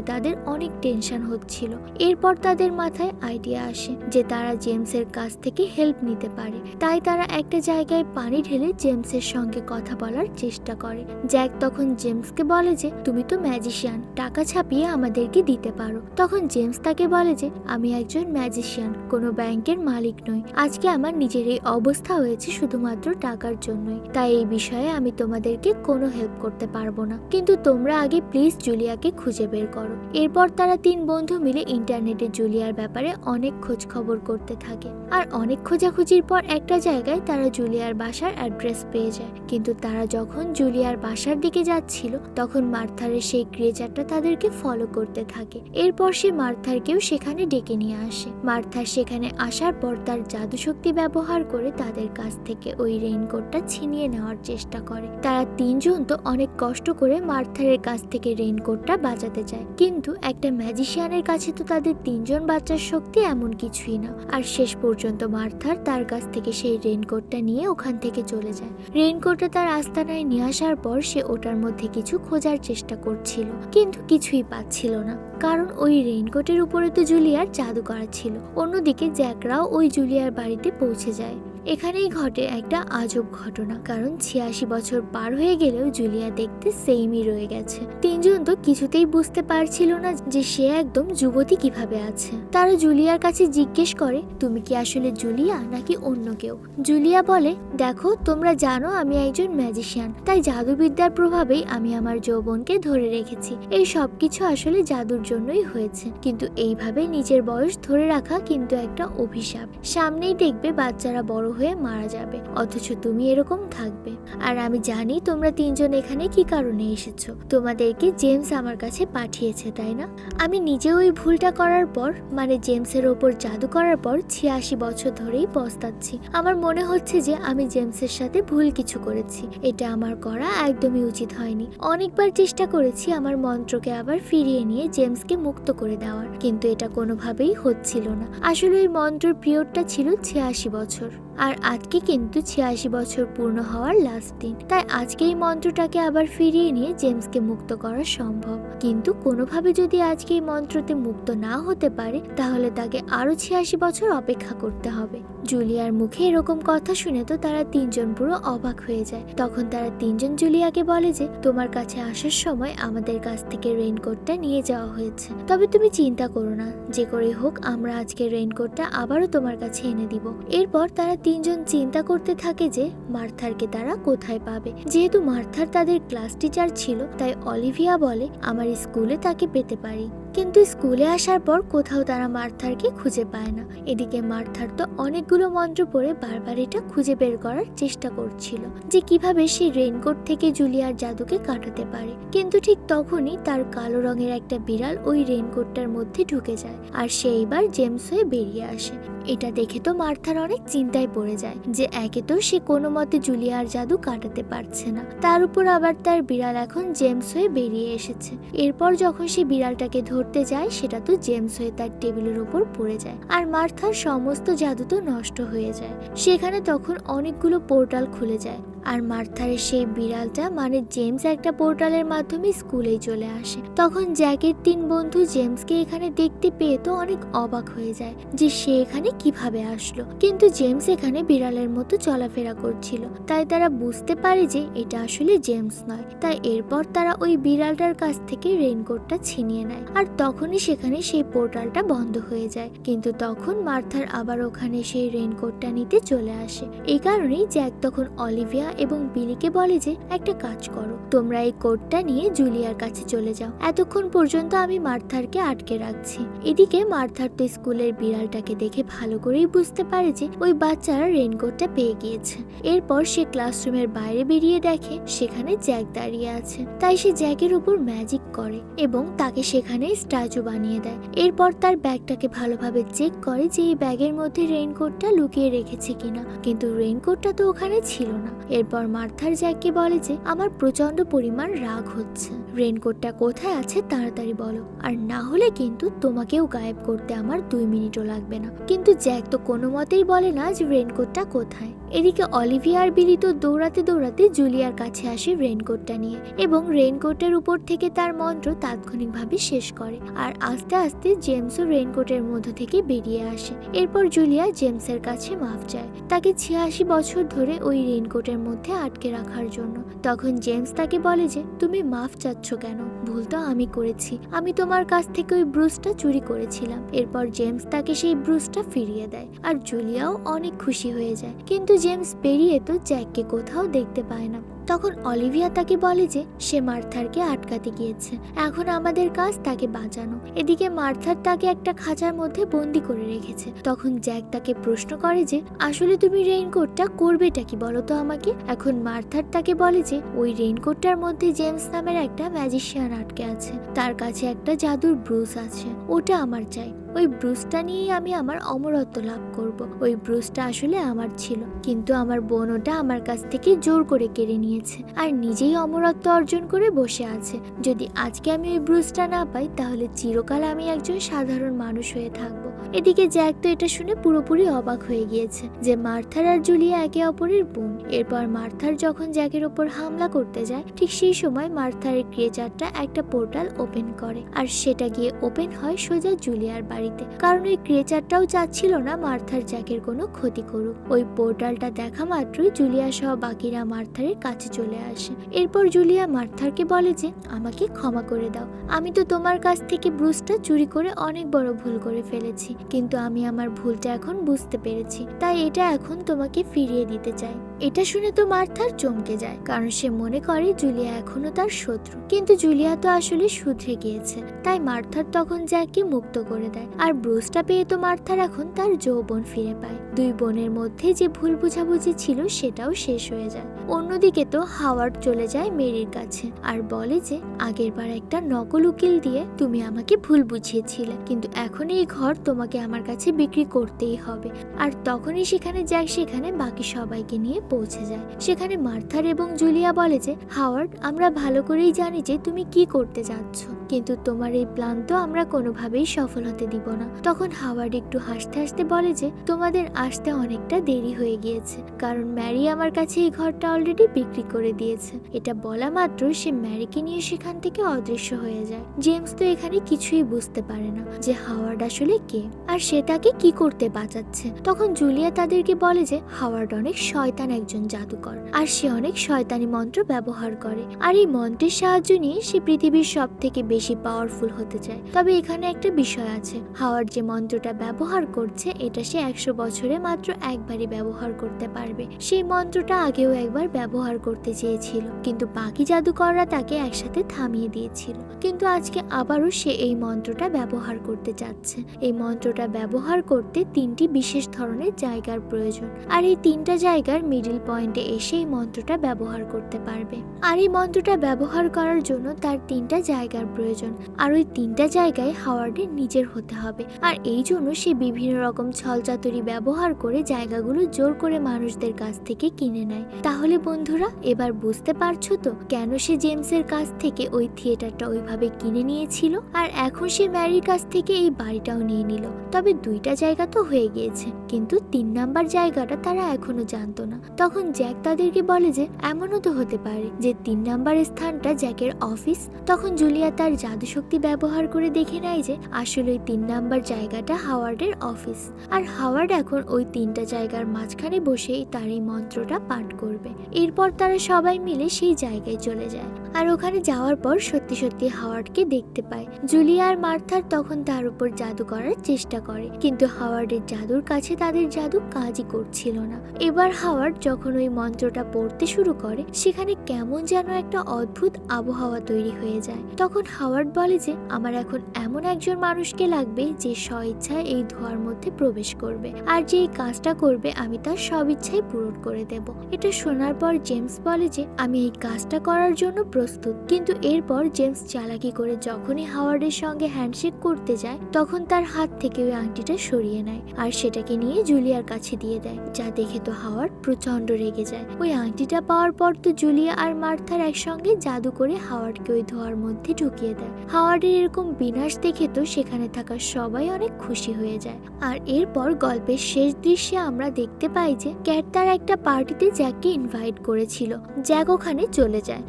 তাদের অনেক টেনশন হচ্ছিল। এরপর তাদের মাথায় আইডিয়া আসে যে তারা জেমসের কাছ থেকে হেল্প নিতে পারে। তাই তারা একটা জায়গায় পানি ঢেলে জেমসের সঙ্গে কথা বলার চেষ্টা করে। জ্যাক তখন জেমসকে বলে যে তুমি তো ম্যাজিশিয়ান, টাকা ছাপিয়ে আমাদেরকে দিতে পারো। তখন জেমস তাকে বলে যে আমি একজন ম্যাজিশিয়ান, কোনো ব্যাংকের মালিক নই। আজকে আমার নিজের এই অবস্থা হয়েছে শুধুমাত্র টাকার জন্যই, তাই এই বিষয়ে আমি তোমাদেরকে কোনো হেল্প করতে পারবো না। কিন্তু তোমরা আগে প্লিজ জুলিয়াকে খুঁজে বের করো। এরপর তারা 3 বন্ধু মিলে ইন্টারনেটে জুলিয়ার ব্যাপারে অনেক খোঁজ খবর করতে থাকে। আর অনেক খোঁজাখুঁজির পর একটা জায়গায় তারা জুলিয়ার বাসার অ্যাড্রেস পেয়ে যায়। কিন্তু তারা যখন জুলিয়ার বাসার দিকে যাচ্ছিল তখন মার্থারের সেই ক্রিয়েচারটা তাদেরকে ফলো করতে থাকে। এরপর সে মার্থারকেও সেখানে ডেকে নিয়ে আসে। মার্থার সেখানে আসার পর তার জাদু শক্তি ব্যবহার করে তাদের কাছ থেকে ওই রেইনকোটটা ছিনিয়ে নেওয়ার চেষ্টা করে। তারা 3 জন তো অনেক কষ্ট করে মার্থারের কাছ থেকে রেইনকোটটা বাঁচাতে চায়, কিন্তু একটা ম্যাজিশিয়ানের কাছে তো তাদের 3 জন বাচ্চার শক্তি এমন কিছুই না। আর শেষ পর্যন্ত মার্থার তার কাছ থেকে সেই রেইনকোটটা নিয়ে ওখান থেকে চলে যায়। রেইনকোটটা তার আস্তানায় নিয়ে আসার পর সে ওটার মধ্যে কিছু খোঁজার চেষ্টা করছিল, কিন্তু কিছুই পাচ্ছিল না, কারণ ওই রেইনকোটের উপরে তো জুলিয়ার জাদু করা ছিল। অন্যদিকে জ্যাকরাও ওই জুলিয়ার বাড়িতে পৌঁছে যায়। এখানেই ঘটে একটা আজব ঘটনা, কারণ 86 বছর পার হয়ে গেলেও জুলিয়া দেখতে সেমই রয়ে গেছে। 3 জন তো কিছুতেই বুঝতে পারছিল না যে সে একদম যুবতী কিভাবে আছে। তারা জুলিয়ার কাছে জিজ্ঞেস করে তুমি কি আসলে জুলিয়া নাকি অন্য কেউ। জুলিয়া বলে দেখো তোমরা জানো আমি একজন ম্যাজিশিয়ান, তাই জাদুবিদ্যার প্রভাবেই আমি আমার যৌবনকে ধরে রেখেছি। এই সবকিছু আসলে জাদুর জন্যই হয়েছে, কিন্তু এইভাবে নিজের বয়স ধরে রাখা কিন্তু একটা অভিশাপ। সামনেই দেখবে বাচ্চারা বড় হয়ে মারা যাবে, অথচ তুমি এরকম থাকবে। আর আমি জানি তোমরা 3 জন এখানে কি কারণে এসেছো। তোমাদেরকে জেমস আমার কাছে পাঠিয়েছে, তাই না? আমি নিজে ওই ভুলটা করার পর, মানে জেমসের ওপর জাদু করার পর 86 বছর ধরেই পস্তাচ্ছি। আমার মনে হচ্ছে যে আমি জেমসের সাথে ভুল কিছু করেছি। এটা আমার করা একদমই উচিত হয়নি। অনেকবার চেষ্টা করেছি আমার মন্ত্রকে আবার ফিরিয়ে নিয়ে জেমসকে মুক্ত করে দেওয়ার, কিন্তু এটা কোনোভাবেই হচ্ছিল না। আসলে ওই মন্ত্রের পিরিয়ডটা ছিল 86 বছর, আর আজকে কিন্তু 86 বছর পূর্ণ হওয়ার লাস্ট দিন। তাই আজকে এই মন্ত্রটাকে আবার ফিরিয়ে নিয়ে জেমসকে মুক্ত করা সম্ভব, কিন্তু কোনোভাবে যদি আজকে এই মন্ত্রতে মুক্ত না হতে পারে তাহলে তাকে আরো 86 বছর অপেক্ষা করতে হবে। জুলিয়ার মুখে এরকম কথা শুনে তো তারা 3 জন পুরো অবাক হয়ে যায়। তখন তারা 3 জন জুলিয়াকে বলে যে তোমার কাছে আসার সময় আমাদের কাছ থেকে রেইনকোটটা নিয়ে যাওয়া হয়েছে, তবে তুমি চিন্তা করো না, যে করে হোক আমরা আজকে রেইনকোটটা আবারও তোমার কাছে এনে দিব। এরপর তারা 3 জন চিন্তা করতে থাকে যে মার্থারকে তারা কোথায় পাবে। যেহেতু মার্থার তাদের ক্লাস টিচার ছিল, তাই অলিভিয়া বলে আমার স্কুলে তাকে পেতে পারি। কিন্তু স্কুলে আসার পর কোথাও তারা মার্থারকে খুঁজে পায় না। এদিকে মার্থার তো অনেকগুলো মন্ত্র পড়ে বারবার এটা খুঁজে বের করার চেষ্টা করছিল যে কিভাবে সে রেইনকোট থেকে জুলিয়ার জাদুকে কাটাতে পারে। কিন্তু ঠিক তখনই তার কালো রঙের একটা বিড়াল ওই রেইনকোটটার মধ্যে ঢুকে যায়, আর সে এইবার জেমস হয়ে বেরিয়ে আসে। এটা দেখে তো মার্থার অনেক চিন্তায় পড়ে যায় যে একে তো সে কোনো মতে জুলিয়ার জাদু কাটাতে পারছে না, তার উপর আবার তার বিড়াল এখন জেমস হয়ে বেরিয়ে এসেছে। এরপর যখন সে বিড়ালটাকে ধরতে যায় সেটা তো জেমস হয়ে তার টেবিলের উপর পড়ে যায়, আর মার্থার সমস্ত জাদু তো নষ্ট হয়ে যায়। সেখানে তখন অনেকগুলো পোর্টাল খুলে যায়, আর মার্থারের সেই বিড়ালটা মানে জেমস একটা পোর্টালের মাধ্যমে স্কুলে চলে আসে। তখন জ্যাকের 3 বন্ধু জেমসকে এখানে দেখতে পেয়ে তো অনেক অবাক হয়ে যায় যে সে এখানে কিভাবে আসলো, কিন্তু জেমস এখানে বিড়ালের মতো চলাফেরা করছিল, তাই তারা বুঝতে পারে যে এটা আসলে জেমস নয়। তাই এরপর তারা ওই বিড়ালটার কাছ থেকে রেইনকোটটা ছিনিয়ে নেয়, আর তখনই সেখানে সেই পোর্টালটা বন্ধ হয়ে যায়। কিন্তু তখন মার্থার আবার ওখানে সেই রেইনকোটটা নিতে চলে আসে। এই কারণেই জ্যাক তখন অলিভিয়া এবং বিলিকে বলে যে একটা কাজ করো, তোমরা এই কোটটা নিয়ে জুলিয়ার কাছে চলে যাও, এতক্ষণ পর্যন্ত আমি মার্থারকে আটকে রাখছি। এদিকে মার্থার তো স্কুলের বিড়ালটাকে দেখে ভালো করেই বুঝতে পারে যে ওই বাচ্চারা রেইনকোটটা পেয়ে গিয়েছে। এরপর সে ক্লাসরুমের বাইরে বেরিয়ে দেখে সেখানে জ্যাক দাঁড়িয়ে আছে, তাই সে জ্যাকের উপর ম্যাজিক করে এবং তাকে সেখানে স্ট্যাচু বানিয়ে দেয়। এরপর তার ব্যাগটাকে ভালোভাবে চেক করে যে এই ব্যাগের মধ্যে রেইনকোটটা লুকিয়ে রেখেছে কিনা, কিন্তু রেইনকোটটা তো ওখানে ছিল না। এরপর মার্থার জ্যাককে বলে যে আমার প্রচন্ড পরিমাণ রাগ হচ্ছে, রেনকোটটা কোথায় আছে তাড়াতাড়ি বলো, আর না হলে কিন্তু তোমাকেও গায়েব করতে আমার 2 মিনিটও লাগবে না। কিন্তু জ্যাক তো কোনো মতেই বলে না যে রেনকোটটা কোথায়। এদিকে অলিভিয়া আর বিলি তো দৌড়াতে দৌড়াতে জুলিয়ার কাছে আসে রেনকোটটা নিয়ে এবং রেনকোটের উপর থেকে তার মন্ত্র তাৎক্ষণিকভাবে শেষ করে, আর আস্তে আস্তে জেমসও রেনকোটের মধ্য থেকে বেরিয়ে আসে। এরপর জুলিয়া জেমসের কাছে মাফ চায় তাকে 86 বছর ধরে ওই রেনকোটের মধ্যে আটকে রাখার জন্য। তখন জেমস তাকে বলে যে তুমি মাফ চাচ্ছ কেন, ভুল তো আমি করেছি, আমি তোমার কাছ থেকে ওই ব্রুসটা চুরি করেছিলাম। এরপর জেমস তাকে সেই ব্রুসটা ফিরিয়ে দেয় আর জুলিয়াও অনেক খুশি হয়ে যায়। কিন্তু জেমস বেরিয়ে তো জ্যাককে কোথাও দেখতে পায় না। তখন অলিভিয়া তাকে বলে যে সে মার্থারকে আটকাতে গিয়েছে, এখন আমাদের কাজ তাকে বাঁচানো। এদিকে মার্থার তাকে একটা খাঁচার মধ্যে বন্দি করে রেখেছে। তখন জ্যাক তাকে প্রশ্ন করে যে আসলে তুমি রেইনকোটটা করবেটা কি বলো তো আমাকে। এখন মার্থার তাকে বলে যে ওই রেইনকোটটার মধ্যে জেমস নামের একটা ম্যাজিশিয়ান আটকে আছে, তার কাছে একটা জাদুর ব্রুস আছে, ওটা আমার চাই। ওই ব্রুসটা নিয়েই আমি আমার অমরত্ব লাভ করব। ওই ব্রুসটা আসলে আমার ছিল, কিন্তু আমার বোন ওটা আমার কাছ থেকে জোর করে কেড়ে নিয়েছে আর নিজেই অমরত্ব অর্জন করে বসে আছে। যদি আজকে আমি ওই ব্রুসটা না পাই তাহলে চিরকাল আমি একজন সাধারণ মানুষ হয়ে থাকবো। এদিকে জ্যাক তো এটা শুনে পুরোপুরি অবাক হয়ে গিয়েছে যে মার্থার আর জুলিয়া একে অপরের বোন। এরপর মার্থার যখন জ্যাকের ওপর হামলা করতে যায় ঠিক সেই সময় মার্থার ক্রিয়েচারটা একটা পোর্টাল ওপেন করে আর সেটা গিয়ে ওপেন হয় সোজা জুলিয়ার বাড়িতে, কারণ ওই ক্রিয়েচারটাও চাচ্ছিল না মার্থার জ্যাকের কোনো ক্ষতি করুক। ওই পোর্টালটা দেখা মাত্রই জুলিয়া সহ বাকিরা মার্থারের কাছে চলে আসে। এরপর জুলিয়া মার্থারকে বলে যে আমাকে ক্ষমা করে দাও, আমি তো তোমার কাছ থেকে ব্রুসটা চুরি করে অনেক বড় ভুল করে ফেলেছি, কিন্তু আমি আমার ভুলটা এখন বুঝতে পেরেছি, তাই এটা এখন তোমাকে ফিরিয়ে দিতে চাই। এটা শুনে তো মার্থার চমকে যায়, কারণ সে মনে করে জুলিয়া এখনো তার শত্রু, কিন্তু জুলিয়া তো আসলে শুধরে গিয়েছে। তাই মার্থার তখন জ্যাককে মুক্ত করে দেয় আর ব্রুসটা পেয়ে তো মার্থার এখন তার যৌবন ফিরে পায়। দুই বোনের মধ্যে যে ভুল বুঝাবুঝি ছিল সেটাও শেষ হয়ে যায়। অন্যদিকে তো হাওয়ার্ড চলে যায় মেরির কাছে আর বলে যে আগেরবার একটা নকল উকিল দিয়ে তুমি আমাকে ভুল বুঝিয়েছিলে, কিন্তু এখন এই ঘর তোমাকে আমার কাছে বিক্রি করতেই হবে। আর তখনই সেখানে জ্যাক সেখানে বাকি সবাইকে নিয়ে পৌঁছে যায়। সেখানে মার্থার এবং জুলিয়া বলে যে হাওয়ার্ড, আমরা ভালো করেই জানি যে তুমি কি করতে যাচ্ছ, কিন্তু তোমার এই প্ল্যান তো আমরা কোনোভাবেই সফল হতে দিব না। তখন হাওয়ার্ড একটু হাসতে হাসতে বলে যে তোমাদের আসতে অনেকটা দেরি হয়ে গিয়েছে, কারণ ম্যারি আমার কাছে এই ঘরটা অলরেডি বিক্রি করে দিয়েছে। এটা বলা মাত্র সে ম্যারিকে নিয়ে সেখান থেকে অদৃশ্য হয়ে যায়। জেমস তো এখানে কিছুই বুঝতে পারে না যে হাওয়ার্ড আসলে কে আর সে তাকে কি করতে বাঁচাচ্ছে। তখন জুলিয়া তাদেরকে বলে যে হাওয়ার্ড অনেক শয়তান একজন জাদুকর আর সে অনেক শয়তানি মন্ত্র ব্যবহার করে, আর এই মন্ত্রের সাহায্য নিয়ে সে পৃথিবীর সব থেকে বেশি পাওয়ারফুল হতে চায়। তবে এখানে একটা বিষয় আছে, হাওয়ার্ড যে মন্ত্রটা ব্যবহার করছে এটা সে 100 বছরে মাত্র একবারই ব্যবহার করতে পারবে। সেই মন্ত্রটা আগেও একবার ব্যবহার করতে চেয়েছিল, কিন্তু বাকি জাদুকররা তাকে একসাথে থামিয়ে দিয়েছিল। কিন্তু আজকে আবারও সে এই মন্ত্রটা ব্যবহার করতে চাচ্ছে। এই মন্ত্রটা ব্যবহার করতে 3টি বিশেষ ধরনের জায়গার প্রয়োজন, আর এই 3টা জায়গার মিডল পয়েন্টে এসে এই মন্ত্রটা ব্যবহার করতে পারবে। আর এই মন্ত্রটা ব্যবহার করার জন্য তার 3টা জায়গার প্রয়োজন, আর ওই 3টা জায়গায় হাওয়ার্ডের নিজের হতে হবে। আর এই জন্য সে বিভিন্ন রকম ছলচাতুরি ব্যবহার করে জায়গাগুলো জোর করে মানুষদের কাছ থেকে কিনে নেয়। তাহলে বন্ধুরা এবার বুঝতে পারছো তো কেন সে জেমসের কাছ থেকে ওই থিয়েটারটা ওইভাবে কিনে নিয়েছিল, আর এখন সে ম্যারির কাছ থেকে এই বাড়িটাও নিয়ে নিল। তবে 2টা জায়গা তো হয়ে গিয়েছে, কিন্তু 3 নাম্বার জায়গাটা তারা এখনো জানতো না। তখন জ্যাক তাদেরকে বলে যে এমনও তো হতে পারে যে 3 নাম্বার স্থানটা জ্যাকের অফিস। তখন জুলিয়া তার জাদু শক্তি ব্যবহার করে দেখে নেয় যে আসলে ওই 3 নাম্বার জায়গাটা হাওয়ার্ডের অফিস, আর হাওয়ার্ড এখন ওই 3টা জায়গার মাঝখানে বসেই তার এই মন্ত্রটা পাঠ করবে। এরপর তারা সবাই মিলে সেই জায়গায় চলে যায়, আর ওখানে যাওয়ার পর সত্যি সত্যি হাওয়ার্ডকে দেখতে পায়। জুলিয়া আর মার্থার তখন তার উপর জাদু করার চেষ্টা করে, কিন্তু হাওয়ার্ডের জাদুর কাছে তাদের জাদু কাজই করছিল না। এবার হাওয়ার্ড যখন ওই মন্ত্রটা পড়তে শুরু করে সেখানে কেমন যেন একটা অদ্ভুত আবহাওয়া তৈরি হয়ে যায়। তখন হাওয়ার্ড বলে যে আমার এখন এমন একজন মানুষকে লাগবে যে স্বইচ্ছায় এই ধোঁয়ার মধ্যে প্রবেশ করবে, আর যে এই কাজটা করবে আমি তার সব ইচ্ছাই পূরণ করে দেব। এটা শোনার পর জেমস বলে যে আমি এই কাজটা করার জন্য প্রস্তুত। কিন্তু এরপর জেমস চালাকি করে যখনই হাওয়ার্ডের সঙ্গে হ্যান্ডশেক করতে যায় তখন তার হাত থেকে ওই আংটিটা সরিয়ে নেয় আর সেটাকে নিয়ে জুলিয়ার কাছে দিয়ে দেয়, যা দেখে তো হাওয়ার্ড প্রচন্ড রেগে যায়। ওই আংটিটা পাওয়ার পর তো জুলিয়া আর মার্থার একসঙ্গে জাদু করে হাওয়ার্ডকে ওই ধোঁয়ার মধ্যে ঢুকিয়ে দেয়। হাওয়ার্ডের এরকম বিনাশ দেখে তো সেখানে থাকা সবাই অনেক খুশি হয়ে যায়। আর এরপর গল্পের শেষ দৃশ্যে আমরা দেখতে পাই যে ক্যাট তার একটা পার্টিতে জ্যাককে ইনভাইট করেছিল। জ্যাক ওখানে চলে যায়।